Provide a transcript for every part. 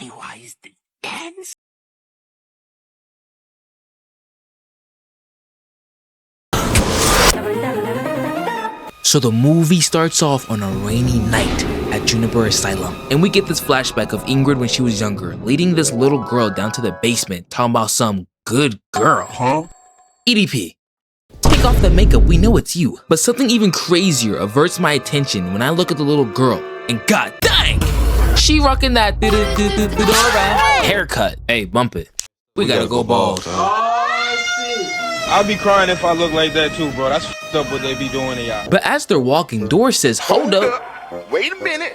Pennywise dance? So the movie starts off on a rainy night at Juniper Asylum, and we get this flashback of Ingrid when she was younger, leading this little girl down to the basement, talking about some good girl. Huh? EDP. Take off the makeup, we know it's you. But something even crazier averts my attention when I look at the little girl, and god dang! She rocking that haircut. Hey, bump it. We gotta go bald. I'll be crying if I look like that too, bro. That's f***ed up what they be doing to y'all. But as they're walking, Dora says, hold up. Wait a minute.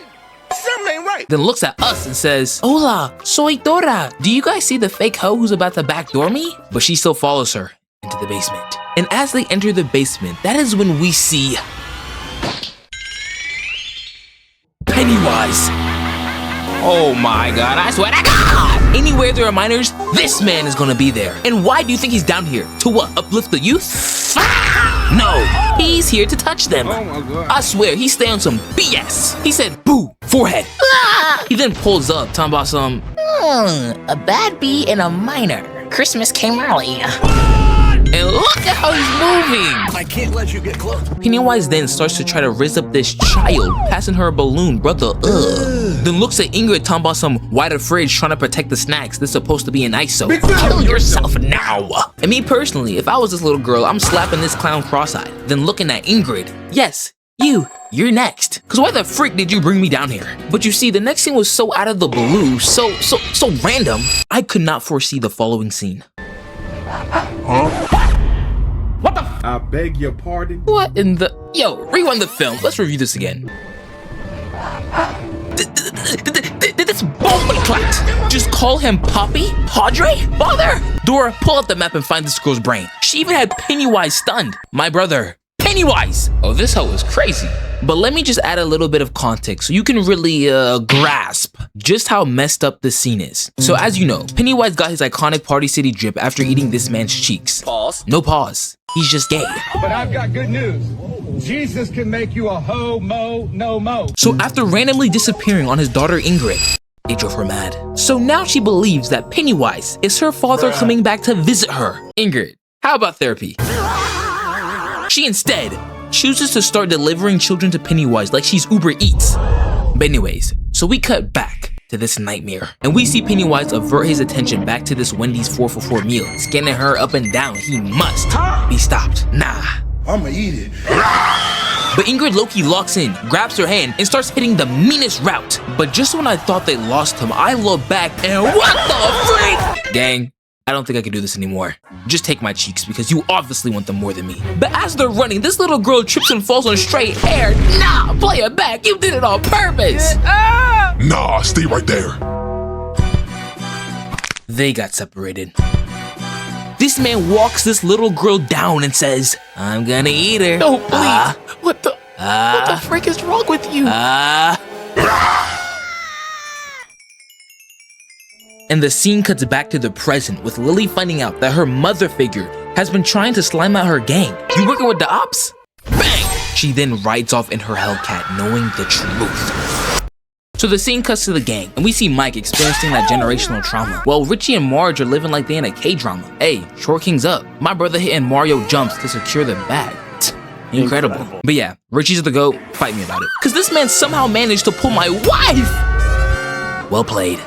Something ain't right. Then looks at us and says, hola, soy Dora. Do you guys see the fake hoe who's about to backdoor me? But she still follows her into the basement. And as they enter the basement, that is when we see Pennywise. Oh my god, I swear to god! Anywhere there are minors, this man is gonna be there. And why do you think he's down here? To what, uplift the youth? No, he's here to touch them. Oh my god. I swear, he stay on some BS. He said, boo, forehead. He then pulls up, talking about some, a bad bee and a minor. Christmas came early. And look at how he's moving! I can't let you get close. Pennywise then starts to try to raise up this child, passing her a balloon, brother, Then looks at Ingrid talking about some why the fridge trying to protect the snacks that's supposed to be an ISO. Kill yourself now! And me personally, if I was this little girl, I'm slapping this clown cross-eyed, then looking at Ingrid. Yes, you're next. Cause why the frick did you bring me down here? But you see, the next scene was so out of the blue, so random, I could not foresee the following scene. Huh? What the I beg your pardon? What in the... Yo, rewind the film. Let's review this again. Did this bomb clap? Just call him Poppy? Padre? Father? Dora, pull out the map and find this girl's brain. She even had Pennywise stunned. My brother, Pennywise! Oh, this hoe is crazy. But let me just add a little bit of context so you can really grasp just how messed up this scene is. So as you know, Pennywise got his iconic Party City drip after eating this man's cheeks. Pause. No pause. He's just gay. But I've got good news. Jesus can make you a no-mo. So after randomly disappearing on his daughter Ingrid, it drove her mad. So now she believes that Pennywise is her father coming back to visit her. Ingrid, how about therapy? She instead chooses to start delivering children to Pennywise like she's Uber Eats. But anyways, so we cut back to this nightmare, and we see Pennywise avert his attention back to this Wendy's 4-for-4 meal, scanning her up and down. He must be stopped. Nah. I'ma eat it. But Ingrid low-key locks in, grabs her hand, and starts hitting the meanest route. But just when I thought they lost him, I look back and what the freak? Gang, I don't think I can do this anymore. Just take my cheeks because you obviously want them more than me. But as they're running, this little girl trips and falls on straight hair. Nah, play it back. You did it on purpose. Nah, stay right there. They got separated. This man walks this little girl down and says, I'm gonna eat her. No, please. What the frick is wrong with you? And the scene cuts back to the present with Lily finding out that her mother figure has been trying to slime out her gang. You working with the ops? Bang! She then rides off in her Hellcat knowing the truth. So the scene cuts to the gang and we see Mike experiencing that generational trauma while Richie and Marge are living like they in a K-drama. Hey, Short King's up. My brother hitting Mario jumps to secure the bag. Incredible. But yeah, Richie's the GOAT. Fight me about it. Cause this man somehow managed to pull my wife! Well played.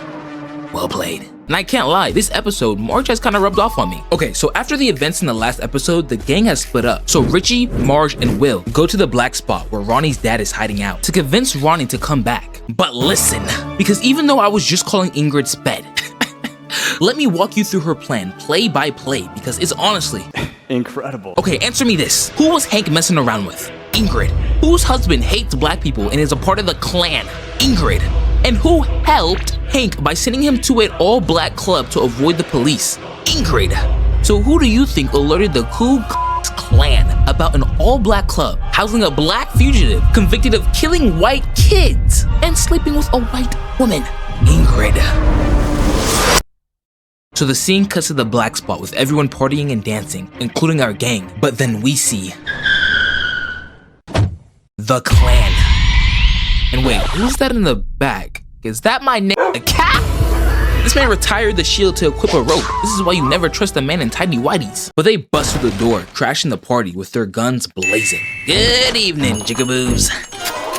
Well played. And I can't lie, this episode, Marge has kind of rubbed off on me. Okay, so after the events in the last episode, the gang has split up. So Richie, Marge, and Will go to the black spot where Ronnie's dad is hiding out to convince Ronnie to come back. But listen, because even though I was just calling Ingrid sped, let me walk you through her plan, play by play, because it's honestly incredible. Okay, answer me this. Who was Hank messing around with? Ingrid. Whose husband hates black people and is a part of the Klan? Ingrid. And who helped Hank by sending him to an all-black club to avoid the police? Ingrid. So who do you think alerted the Ku Klux Klan about an all-black club housing a black fugitive convicted of killing white kids and sleeping with a white woman? Ingrid. So the scene cuts to the black spot with everyone partying and dancing, including our gang. But then we see the Klan. And wait, who's that in the back? Is that my name? A cat? This man retired the shield to equip a rope. This is why you never trust a man in tidy whities. But they bust through the door, crashing the party with their guns blazing. Good evening, jigaboos.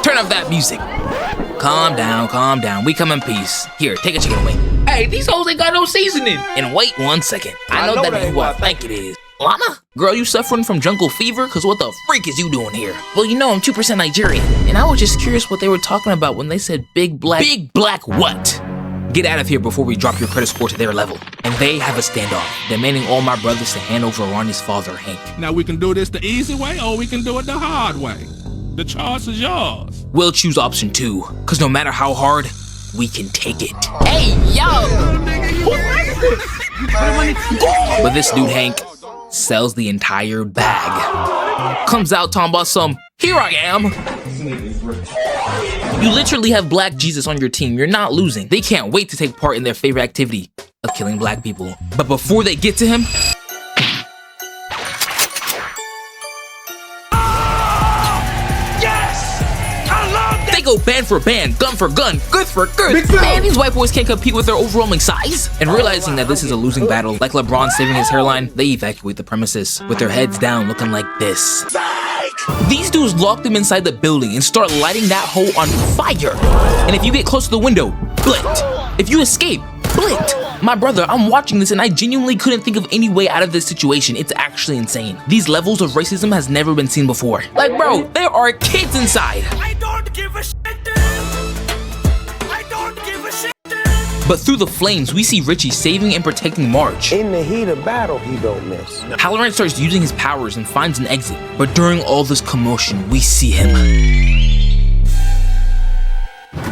Turn off that music. Calm down, we come in peace. Here, take a chicken away. Hey, these hoes ain't got no seasoning. And wait 1 second, I know that ain't who I think it is. Llama? Girl, you suffering from jungle fever? Cause what the freak is you doing here? Well, you know I'm 2% Nigerian, and I was just curious what they were talking about when they said big black. Big black what? Get out of here before we drop your credit score to their level. And they have a standoff, demanding all my brothers to hand over Ronnie's father, Hank. Now we can do this the easy way or we can do it the hard way. The choice is yours. We'll choose option 2, cause no matter how hard, we can take it. Hey, yo! But this dude, Hank, sells the entire bag. Comes out talking about some, here I am. You literally have Black Jesus on your team. You're not losing. They can't wait to take part in their favorite activity of killing black people. But before they get to him, they go band for band, gun for gun, good for good. Man, these white boys can't compete with their overwhelming size. And realizing that this is a losing battle, like LeBron saving his hairline, they evacuate the premises with their heads down looking like this. These dudes lock them inside the building and start lighting that hole on fire. And if you get close to the window, blint. If you escape, blint. My brother, I'm watching this and I genuinely couldn't think of any way out of this situation. It's actually insane. These levels of racism has never been seen before. Like, bro, there are kids inside. I don't give a shit, dude. I don't give a shit, dude. But through the flames, we see Richie saving and protecting Marge. In the heat of battle, he don't miss. Halloran starts using his powers and finds an exit. But during all this commotion, we see him.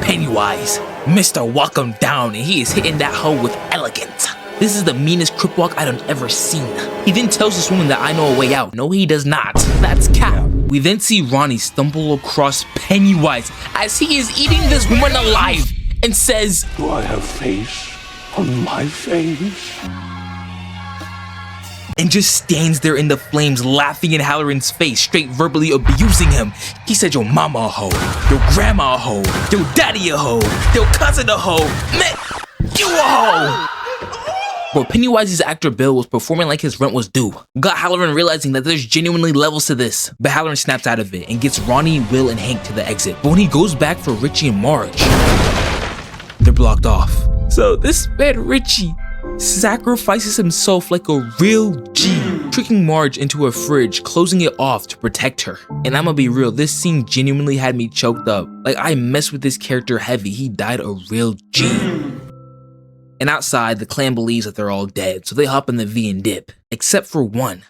Pennywise. Mr. Walk him down, and he is hitting that hole with elegance. This is the meanest crip walk I done ever seen. He then tells this woman that I know a way out. No, he does not. That's cap. We then see Ronnie stumble across Pennywise as he is eating this woman alive and says, Do I have face on my face? and just stands there in the flames laughing in Halloran's face, straight verbally abusing him. He said, your mama a hoe, your grandma a hoe, your daddy a hoe, your cousin a hoe, man, you a hoe. Bro, Pennywise's actor Bill was performing like his rent was due. Got Halloran realizing that there's genuinely levels to this. But Halloran snaps out of it and gets Ronnie, Will, and Hank to the exit. But when he goes back for Richie and Marge, they're blocked off. So this man Richie sacrifices himself like a real G, tricking Marge into a fridge, closing it off to protect her. And I'ma be real, this scene genuinely had me choked up. Like, I messed with this character heavy. He died a real G. And outside, the clan believes that they're all dead, so they hop in the V and dip. Except for one,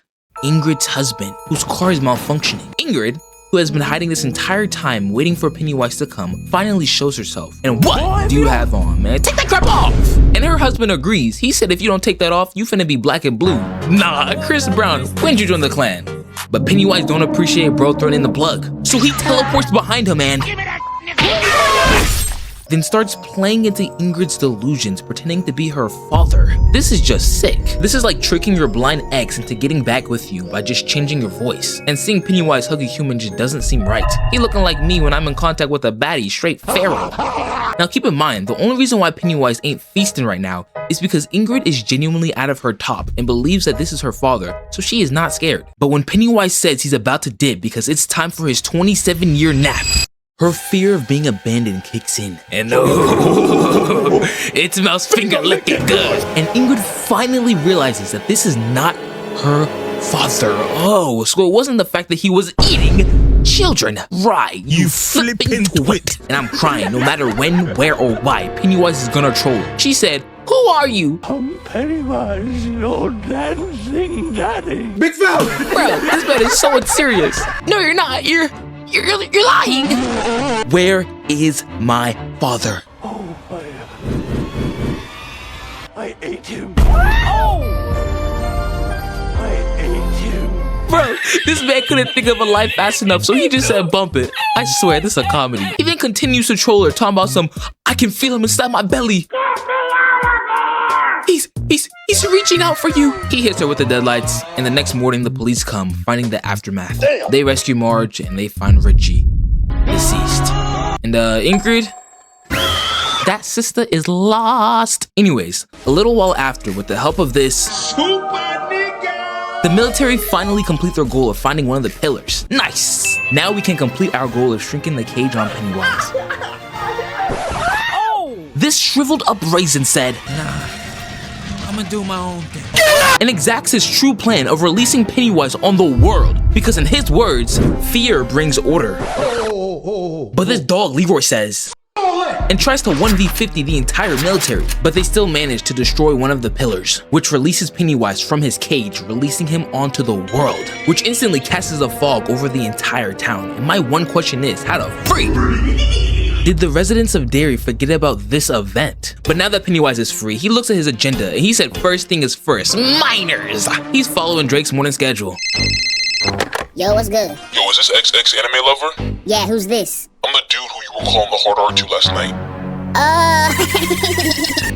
Ingrid's husband, whose car is malfunctioning. Ingrid, who has been hiding this entire time waiting for Pennywise to come, finally shows herself. And what do you have on, man? Take that crap off! And her husband agrees. He said if you don't take that off, you finna be black and blue. Nah, Chris Brown, when'd you join the clan? But Pennywise don't appreciate bro throwing in the plug. So he teleports behind him and then starts playing into Ingrid's delusions, pretending to be her father. This is just sick. This is like tricking your blind ex into getting back with you by just changing your voice. And seeing Pennywise hug a human just doesn't seem right. He looking like me when I'm in contact with a baddie, straight feral. Now keep in mind, the only reason why Pennywise ain't feasting right now is because Ingrid is genuinely out of her top and believes that this is her father, so she is not scared. But when Pennywise says he's about to dip because it's time for his 27-year nap, her fear of being abandoned kicks in. And oh, it smells finger licking good. And Ingrid finally realizes that this is not her father. Oh, so it wasn't the fact that he was eating children. Right, you flipping twit. And I'm crying no matter when, where, or why. Pennywise is gonna troll. She said, who are you? I'm Pennywise, your dancing daddy. Big fella! Bro, this man is so serious. No, you're not. You're lying. Where is my father? Oh, I ate him. Oh! I ate him. Bro, this man couldn't think of a life fast enough, so he just said bump it. I swear, this is a comedy. He then continues to troll her, talking about some, I can feel him inside my belly. He's reaching out for you. He hits her with the deadlights, and the next morning the police come, finding the aftermath. They rescue Marge, and they find Richie deceased. And Ingrid, that sister is lost. Anyways, a little while after, with the help of this the military finally complete their goal of finding one of the pillars. Nice! Now we can complete our goal of shrinking the cage on Pennywise. This shriveled up raisin said, "Nah, I'm gonna do my own thing," and exacts his true plan of releasing Pennywise on the world, because in his words, fear brings order. But this dog, Leroy, says, and tries to 1v50 the entire military, but they still manage to destroy one of the pillars, which releases Pennywise from his cage, releasing him onto the world, which instantly casts a fog over the entire town. And my one question is, how the freak did the residents of Derry forget about this event? But now that Pennywise is free, he looks at his agenda and he said first thing is first, minors! He's following Drake's morning schedule. Yo, what's good? Yo, is this XX anime lover? Yeah, who's this? I'm the dude who you were calling the hard R to last night.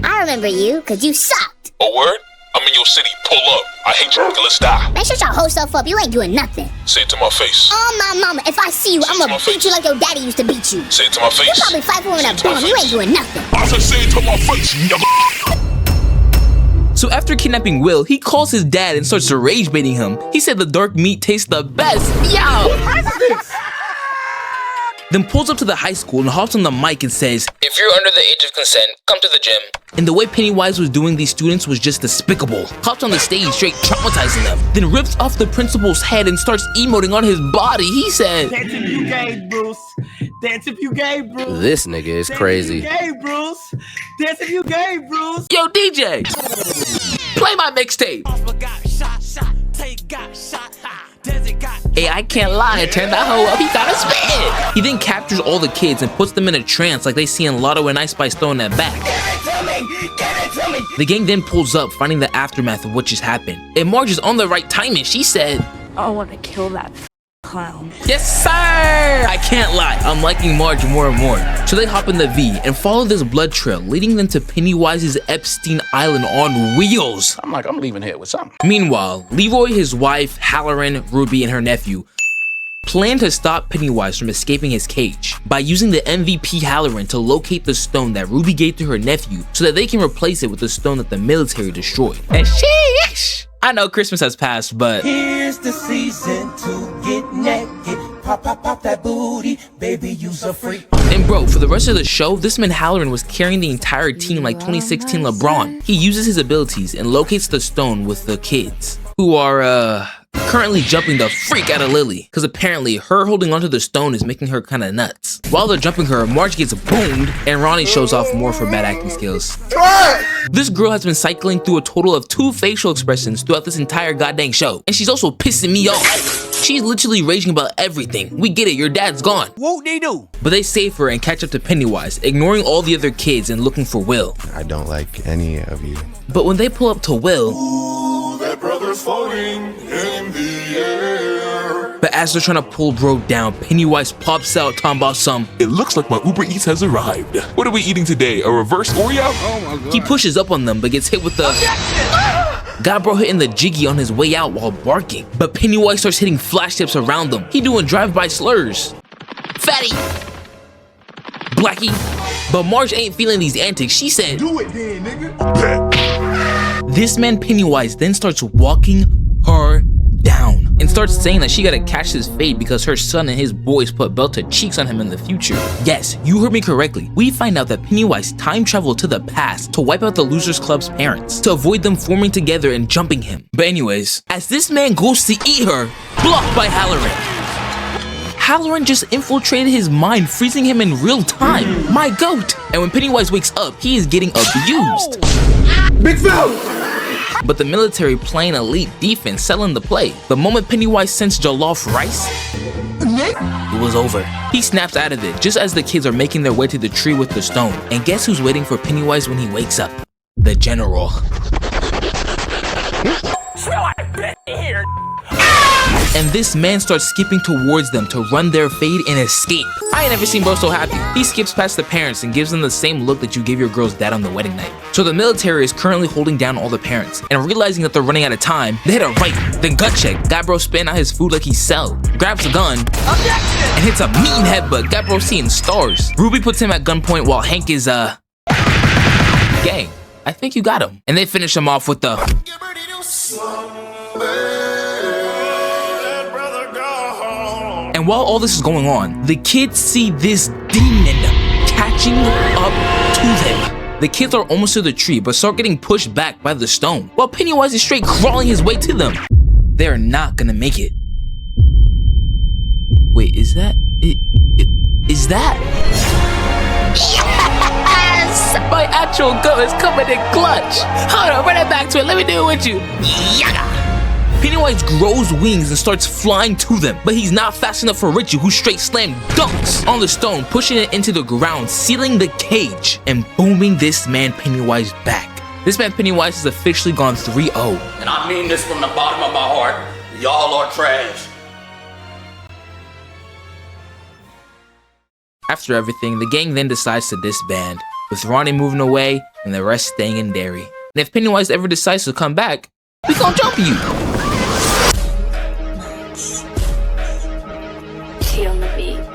I remember you, cause you sucked. A word? I'm in your city, pull up. I hate you, nigga, let's die. Man, shut your whole self up, you ain't doing nothing. Say it to my face. Oh my mama, if I see you, I'm gonna beat you like your daddy used to beat you. Say it to my face. You probably fight for him in a bomb, you ain't doing nothing. I said say it to my face, nigga. So after kidnapping Will, he calls his dad and starts rage baiting him. He said the dark meat tastes the best. Yo! Then pulls up to the high school and hops on the mic and says, "If you're under the age of consent, come to the gym." And the way Pennywise was doing these students was just despicable. Hops on the stage straight traumatizing them. Then rips off the principal's head and starts emoting on his body. He said, Dance if you gay, Bruce. Dance if you gay, Bruce. This nigga is crazy. Dance if you gay, Bruce. Dance if you gay, Bruce. "Yo, DJ, play my mixtape." Hey, I can't lie, turn that hoe up, he gotta spit. He then captures all the kids and puts them in a trance like they see in Lotto and Ice Spice throwing that back. The gang then pulls up, finding the aftermath of what just happened. And Marge is on the right timing. She said, I want to kill that clown. "Yes, sir!" I can't lie, I'm liking Marge more and more. So they hop in the V and follow this blood trail, leading them to Pennywise's Epstein Island on wheels. I'm leaving here with something. Meanwhile, Leroy, his wife, Halloran, Ruby, and her nephew plan to stop Pennywise from escaping his cage by using the MVP Halloran to locate the stone that Ruby gave to her nephew so that they can replace it with the stone that the military destroyed. And sheesh! I know Christmas has passed, but Here's the season to get naked. Pop, pop, pop that booty. Baby, you's a freak. And bro, for the rest of the show, this man Halloran was carrying the entire team like 2016 LeBron. He uses his abilities and locates the stone with the kids, who are currently jumping the freak out of Lily, because apparently her holding onto the stone is making her kinda nuts. While they're jumping her, Marge gets boomed and Ronnie shows off more for bad acting skills. This girl has been cycling through a total of 2 facial expressions throughout this entire goddamn show, and she's also pissing me off. She's literally raging about everything. We get it, your dad's gone. Whoop-de-doo. But they save her and catch up to Pennywise, ignoring all the other kids and looking for Will. I don't like any of you. But when they pull up to Will, That brother's floating in the air. but as they're trying to pull bro down, Pennywise pops out talking about some, It looks like my Uber Eats has arrived. What are we eating today? A reverse Oreo? Oh my god. he pushes up on them but gets hit with the got bro hitting the jiggy on his way out while barking. But Pennywise starts hitting flash tips around them. He doing drive-by slurs. Fatty! Blackie! But Marge ain't feeling these antics. She said, Do it then, nigga. this man Pennywise then starts walking her down and starts saying that she gotta catch his fate because her son and his boys put belted cheeks on him in the future. Yes, you heard me correctly. We find out that Pennywise time traveled to the past to wipe out the Losers Club's parents to avoid them forming together and jumping him. But anyways, as this man goes to eat her, blocked by Halloran. Halloran just infiltrated his mind, freezing him in real time. My goat! And when Pennywise wakes up, he is getting abused. Big fella. But the military playing elite defense selling the play. The moment Pennywise sensed jollof rice, it was over. He snaps out of it just as the kids are making their way to the tree with the stone. And guess who's waiting for Pennywise when he wakes up? The general. And this man starts skipping towards them to run their fade and escape. I ain't never seen bro so happy. He skips past the parents and gives them the same look that you gave your girl's dad on the wedding night. So the military is currently holding down all the parents, and realizing that they're running out of time, they hit a right, then gut check. Got bro spitting out his food like he's Cell, grabs a gun, and hits a mean headbutt. Got bro seeing stars. Ruby puts him at gunpoint while Hank is gang. I think you got him. And they finish him off with the... And while all this is going on, the kids see this demon catching up to them. The kids are almost to the tree, but start getting pushed back by the stone, while Pennywise is straight crawling his way to them. They're not gonna make it. Wait, is that... Is that... Yes! My actual goat is coming in clutch! Hold on, run it back to it, let me do it with you! Yaga! Pennywise grows wings and starts flying to them, but he's not fast enough for Richie, who straight slam dunks on the stone, pushing it into the ground, sealing the cage, and booming this man Pennywise back. This man Pennywise has officially gone 3-0. And I mean this from the bottom of my heart. Y'all are trash. After everything, the gang then decides to disband, with Ronnie moving away and the rest staying in Derry. And if Pennywise ever decides to come back, we gon' jump you! She on the beat.